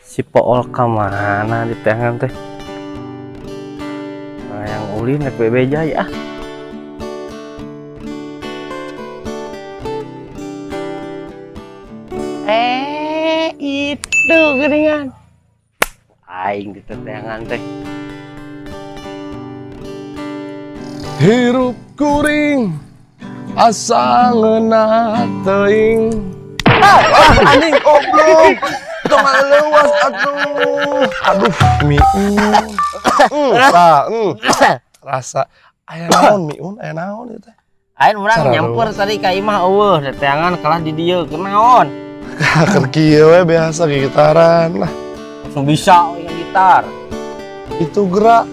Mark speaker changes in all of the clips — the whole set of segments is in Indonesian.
Speaker 1: Si Pool kemana di tangan teh? Nah, yang ulin naik bebeja ya. Itu geningan. Aing di tangan teh.
Speaker 2: Hirup kuring asa ngeunah teuing. Anjing goblok. Tong leuwas atuh. Aduh, miun. Rasa aya naon miun, aya naon ieu teh?
Speaker 1: Aing urang nyamper tadi ka imah eueuh teteangan kalah di dieu kenaon.
Speaker 2: Keur kieu we biasa gitaran lah.
Speaker 1: Langsung bisa dengan gitar.
Speaker 2: Itu gerak.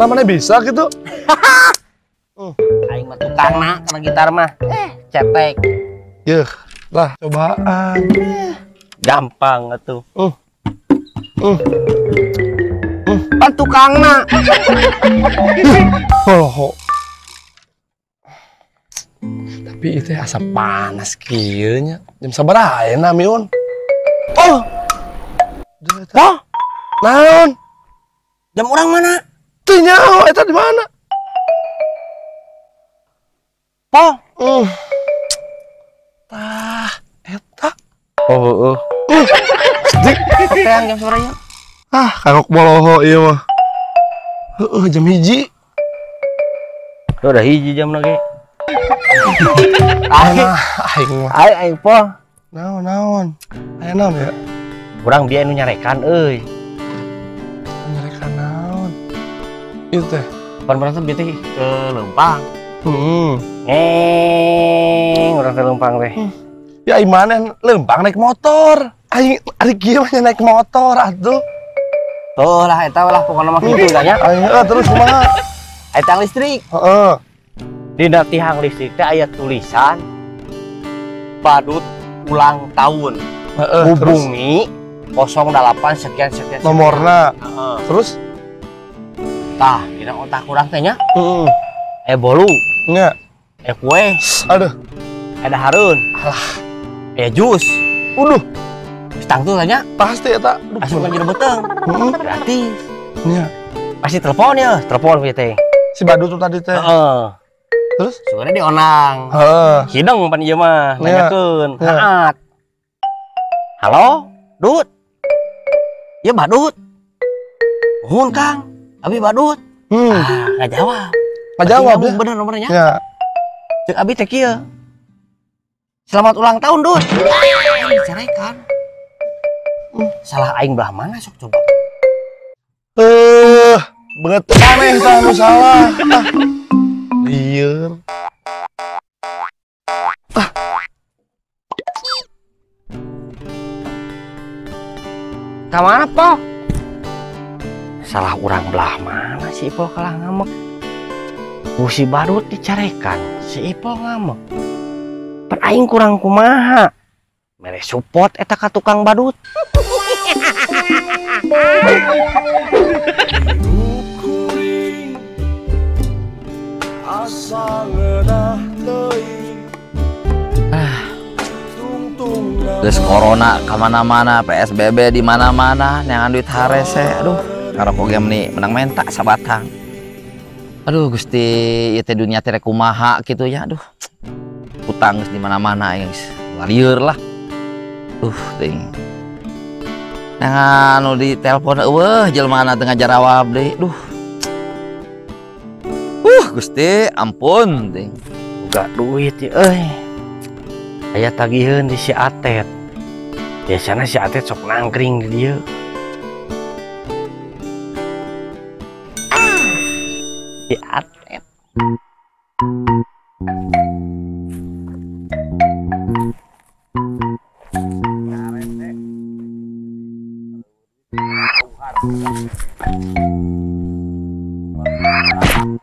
Speaker 2: Namanya bisa gitu.
Speaker 1: Aing mah tukangna kana gitar mah. Cetek.
Speaker 2: Yeuh, lah cobaan.
Speaker 1: Gampang atuh. Pan tukangna.
Speaker 2: Oh. Tapi itu asa panas kieu nya. Jam sabaraha ayeuna miun? Oh.
Speaker 1: Oh,
Speaker 2: Naon?
Speaker 1: jam urang mana?
Speaker 2: Teu nyaho eta di mana?
Speaker 1: Po.
Speaker 2: Tah, eta.
Speaker 1: Oh, teang jam sorenya.
Speaker 2: Ah, kagok boloho ieu mah. Heueuh, jam 1.
Speaker 1: Udah hiji jam lagi.
Speaker 2: Aing mah.
Speaker 1: Aing po.
Speaker 2: Naon? Aya naon ya?
Speaker 1: Urang bieu anu nyarekan euy.
Speaker 2: Nyarekan naon? Itu teh.
Speaker 1: Pan berantem bieu teh ke Leumpang. Urang ke Leumpang teh.
Speaker 2: Ya imane Leumpang naik motor. Aing ari kieu mah naik motor atuh.
Speaker 1: Tuh lah eta lah pokona mah kitu nya.
Speaker 2: Aing terus kumaha?
Speaker 1: Eta listrik.
Speaker 2: Heeh.
Speaker 1: Dina tihang listrik teh aya tulisan Badut ulang tahun. Hubungi 08 sekian.
Speaker 2: Nomorna. Terus?
Speaker 1: Tah, dina otak urang teh nya. Bolu.
Speaker 2: Nya.
Speaker 1: Kue.
Speaker 2: Aduh.
Speaker 1: Ada Harun.
Speaker 2: Alah.
Speaker 1: Jus.
Speaker 2: Uduh.
Speaker 1: Stang tuh tanya.
Speaker 2: Pasti eta.
Speaker 1: Asup kan jadi beteng. Gratis.
Speaker 2: Nya.
Speaker 1: Pasti telepon ya. Telepon we teh.
Speaker 2: Si Badut tuh tadi teh. Terus?
Speaker 1: Sugana dionang. Hideng pan ieu mah nanyakeun. Haat. Halo, Dut. Ya Badut. Nuhun Kang. Abi Badut. Nggak jawab.
Speaker 2: Nggak jawab ya?
Speaker 1: Bener nomornya.
Speaker 2: Ya.
Speaker 1: Cek Abi teh kieu. Selamat ulang tahun, Dut. Diceraikan. Salah aing belah mana sok coba?
Speaker 2: Banget aneh tah nu salah. Lieur.
Speaker 1: Kamana po? Salah urang belah mana si Ipol kalah ngambek. Si Badut dicarekan, si Ipol ngambek. Pan aing kurang kumaha. Mere support eta ka tukang badut.
Speaker 3: Terus corona kemana-mana, PSBB di mana-mana, nyangan duit harese, aduh, karena program nih menang mentak sabatang. Aduh, Gusti, itu dunia teh kumaha gitu ya, aduh, utang di mana-mana, guys, warrior lah, ting. Nah, anu di telepon, jelmana tengah jarawab deh, Gusti, ampun, ting.
Speaker 1: Boga duit ya, aya tagiheun di si Atet. Biasana si Atet sok nangkring di dieu. Si Atet.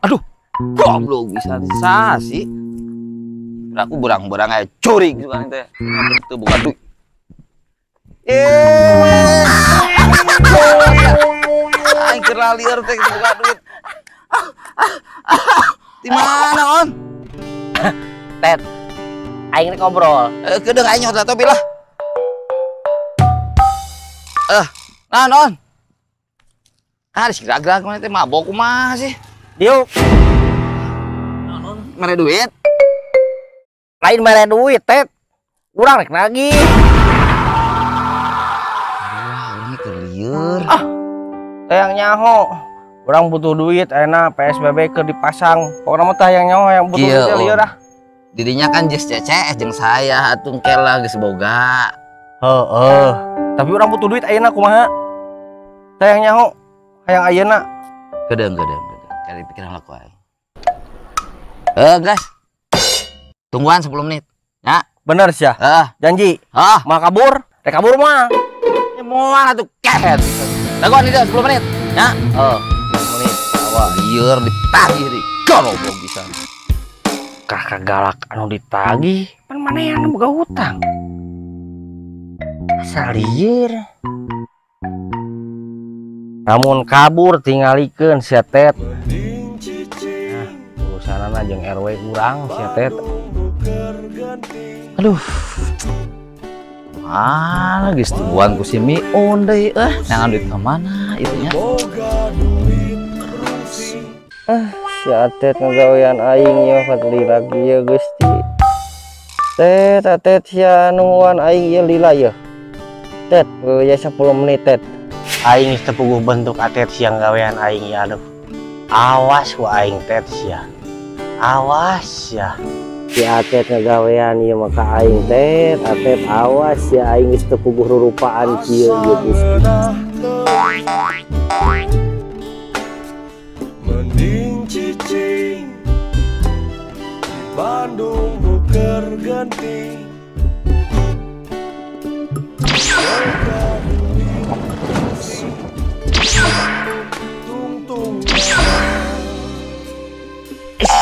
Speaker 3: Aduh, goblok bisa sih. Aku berang-berang aja curi gitu kan teh. Itu bukan duit. Aing keur lieur teh bukan duit. Di mana, On?
Speaker 1: Tet. Aing rek ngobrol.
Speaker 3: Kedeung aing nyot atuh bilah. Non. Ah, disegrag-grag mana teh mabok kumaha sih?
Speaker 1: Diuk,
Speaker 3: Mere duit.
Speaker 1: lain mere duit, Tet. Urang rek nagih.
Speaker 3: Ini kelieur.
Speaker 1: Tayang nyaho. Urang butuh duit, enak PSBB ke dipasang. Pokoknya mah tayang nyaho yang butuh
Speaker 3: Iya,
Speaker 1: duit lieur dah.
Speaker 3: Didinya kan just CCS jeung saya atuh kela geus boga.
Speaker 1: Heeh. Tapi urang butuh duit ayeuna kumaha? Tayang nyaho. Hayang ayeuna.
Speaker 3: Gedeung. Cari pikiran laku aing. Gas. Tungguan 10 menit. Ya.
Speaker 1: Bener sih ya. Janji. Mah kabur. Rek kabur mah.
Speaker 3: Ya moal atuh ket. Dagoan dia 10 menit. Ya.
Speaker 1: 10 menit.
Speaker 3: Wah, lieur ditagih di goblok bisa.
Speaker 1: Kakak galak anu ditagih. Pan manehan boga hutang. Asal lieur. Namun kabur tingalikeun sia Tet. Nah, urusanana jeung RW urang sia Tet. Aduh.
Speaker 3: Mana geus tungguan ku si Miun deui Nangan duit ka mana itunya?
Speaker 1: Sia Tet ngagawean aing ieu fadli lagi ya Gusti. Tet sia nungguan aing ieu lila ya. Tet, ya 10 menit Tet. Aing geus tepuguh bentuk atet siang gawean aing ya aduh. Awas ku aing Tet sia. Awas ya. Si atet ngagawean ieu mah ka aing Tet, atet awas ya aing geus tepuguh rurupaan kieu ieu Gusti.
Speaker 4: Mending cicing Bandung buker genting.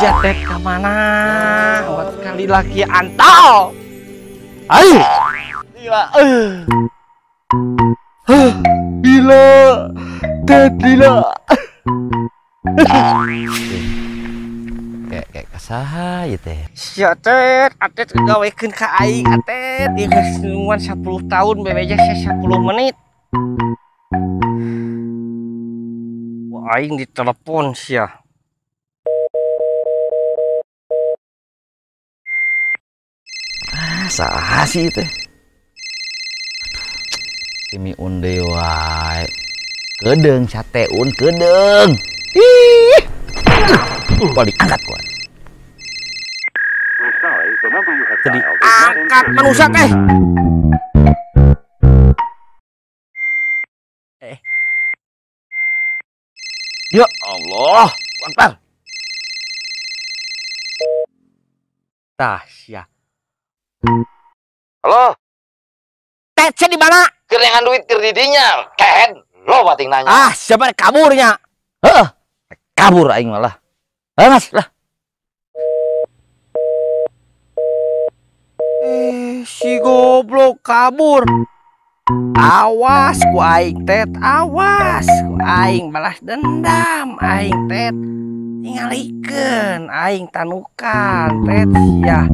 Speaker 1: Sia Tet ka mana? Buat kali lagi antau. Ayo. Gila. Gila. Tet gila.
Speaker 3: Kayak kasaha ieu teh.
Speaker 1: Sia Tet, atet gawekeun ka aing atet. Ieu geus nungguan 10 tahun bebeja sia 10 menit. Wah, aing ditelepon sia.
Speaker 3: Saha sih teh? Si Miun deui wae. Kedeung sateun kedeung. Ih. Balik angkat gua.
Speaker 1: Jadi angkat manusia teh. Ya Allah, Akbar. Tah sia.
Speaker 3: Halo,
Speaker 1: Tet di mana?
Speaker 3: keur nyangan duit keur didinya. Ken, lo bating nanya.
Speaker 1: Siapa kaburnya?
Speaker 3: Kabur aing malah. Mas lah.
Speaker 1: Si goblok kabur. Awas ku aing Tet, awas ku aing balas dendam aing Tet. Tingalikeun aing tanukan Tet sia.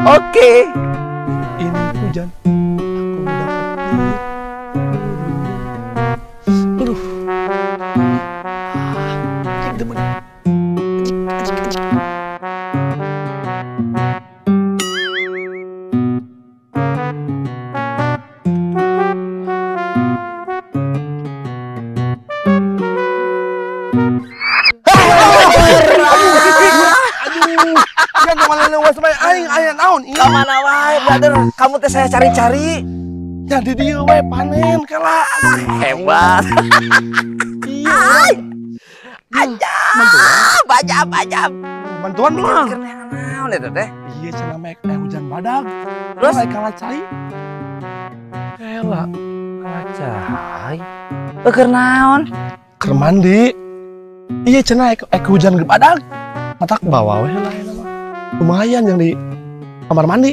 Speaker 1: Oke.
Speaker 2: Ini hujan, aku dapat aduh. Cik demen.
Speaker 1: Kemana wae, brother? Kamu teh saya cari-cari.
Speaker 2: Jadi dia wae panen kala.
Speaker 1: Hebat.
Speaker 2: Iya.
Speaker 1: Bajam.
Speaker 2: Bantuan mah.
Speaker 1: Naon eta teh?
Speaker 2: Iya cenah mek hujan badag.
Speaker 1: Terus
Speaker 2: kala cai. Kela
Speaker 1: cai. Keur naon?
Speaker 2: Keur mandi. Iya cenah hujan ge badag. Matak bawa we lah eta mah. Lumayan yang di kamar mandi.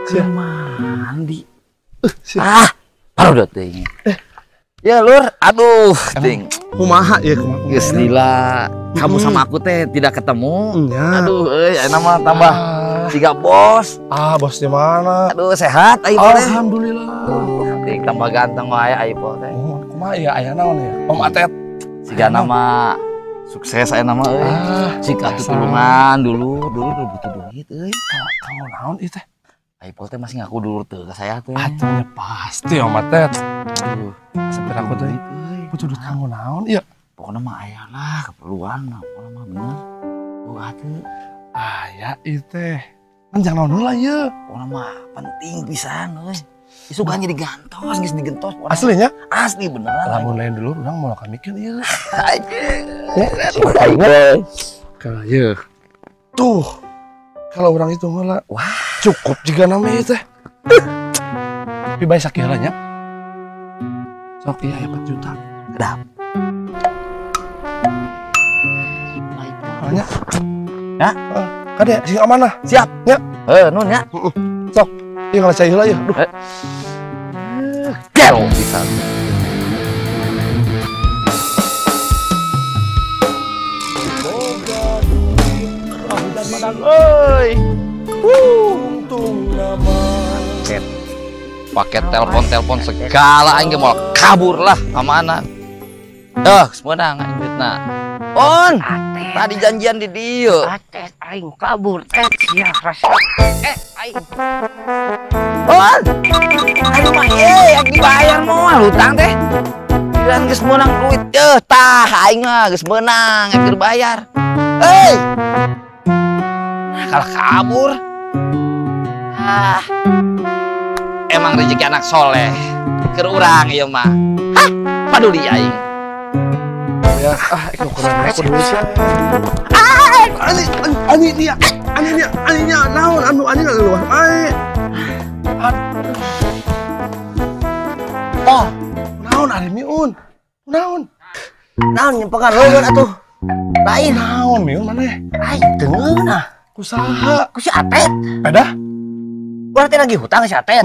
Speaker 3: Kamar mandi.
Speaker 2: Sia.
Speaker 3: Baru dot teh. Ya lur, aduh, ting.
Speaker 2: kumaha ya kumaha.
Speaker 3: Geus lila. Kamu sama aku teh tidak ketemu.
Speaker 2: Ya.
Speaker 3: Aduh, enak mah tambah tiga bos.
Speaker 2: Bos di mana?
Speaker 3: Aduh, sehat aing teh.
Speaker 2: Alhamdulillah.
Speaker 3: Tik tambah ganteng wae aing teh.
Speaker 2: Kumaha ya aya naon ya? Om Atet.
Speaker 3: Siga nama sukses aya nama euy. Cik atuh tulungan dulu butuh duit euy.
Speaker 2: Kamu naon ieu teh?
Speaker 3: Aing teh masih ngaku dulu teh ke saya teh.
Speaker 2: Atuh pasti Om Atet.
Speaker 3: Aduh,
Speaker 2: Sampai aku teh butuh duit kamu naon ieu?
Speaker 3: pokoknya mah aya lah keperluan mah pokoknya mah bener. Oh atuh.
Speaker 2: Aya ieu teh. Kan jangan naon lah ieu.
Speaker 3: Pokoknya mah penting pisan euy. Isukan jadi gantos, geus digentos.
Speaker 2: Aslinya?
Speaker 3: Asli beneran.
Speaker 2: Lamun lain dulu urang mau mikir ieu.
Speaker 3: Aja.
Speaker 2: Kalau ieu. Tuh. Kalau orang itu malah
Speaker 3: Wah,
Speaker 2: cukup juga namanya teh. Tapi baik sakiranya. Sok iya 4 juta.
Speaker 3: dap.
Speaker 2: Banyak.
Speaker 3: Ya?
Speaker 2: Kade sing amanah.
Speaker 3: Siap.
Speaker 2: Ya.
Speaker 3: Nun ya.
Speaker 2: Sok. Ieu ngalecai heula ieu. Duh.
Speaker 3: Gel bisa. Oi.
Speaker 4: Untung nama
Speaker 3: Pakai telepon segala aing ge moal kabur lah amanah. Sebenang aing duitna. On. Tadi janjian di dieu.
Speaker 1: Atet aing kabur tet sia rasa. Aing.
Speaker 3: On. Aduh mah yang dibayar moal hutang teh. Dan geus meunang duit. Tah aing mah geus meunang yang dibayar. Hei. Kalah kabur. Emang rezeki anak soleh. Keur urang ieu mah. Paduli aing.
Speaker 2: Ya, iku kurang aku dulu sih. Ani naon ani luar. Oh, naon ari miun? Naon?
Speaker 1: Naon nyempekan leuweun atuh.
Speaker 2: Lain naon miun maneh?
Speaker 1: Aing teungeun ah.
Speaker 2: Kusaha?
Speaker 1: Ku si Atet.
Speaker 2: Pedah?
Speaker 1: Urang teh lagi hutang si Atet.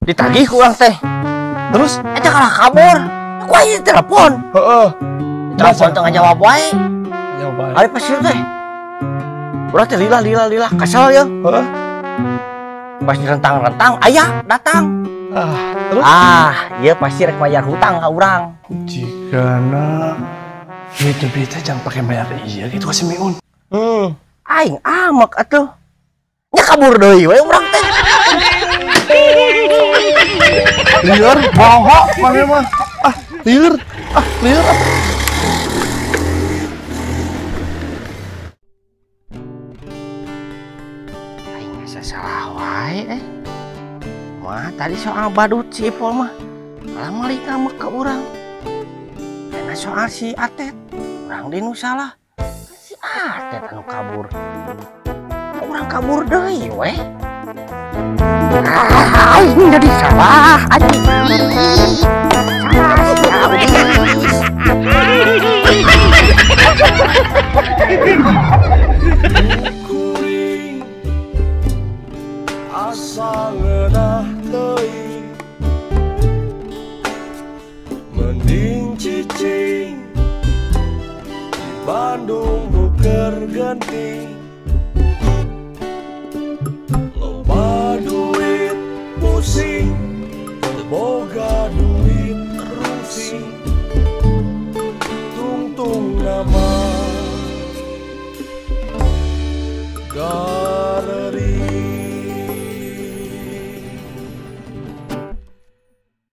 Speaker 1: Ditagih ku urang teh.
Speaker 2: Terus?
Speaker 1: Eta kalah kabur. Ku aya telepon.
Speaker 2: Heeh.
Speaker 1: Telepon teh ngajawab wae.
Speaker 2: Jawab bae.
Speaker 1: Ari pasir teh. Urang teh lila kesel ya.
Speaker 2: Heeh.
Speaker 1: Pas direntang-rentang aya datang.
Speaker 2: Terus?
Speaker 1: Ieu pasti rek bayar hutang ka urang.
Speaker 2: Jikana hidup teh jangan pakai bayar iya gitu kasih miun.
Speaker 1: Aing amek atuh. Nya kabur deui we urang teh.
Speaker 2: Liar, bohong mana mah? Liar.
Speaker 1: Aing asa salah wae Mah tadi soal badut si Ipol mah. Lama lagi ngamek ke urang. Karena soal si Atet, urang dinu salah. Si Atet anu kabur. Urang kabur deui we. Aing jadi salah anjing.
Speaker 4: kuring asa ngeunah teuing mending cicing di Bandung nuker genting loba duit pusing boga duit rusing tungtung nama galeri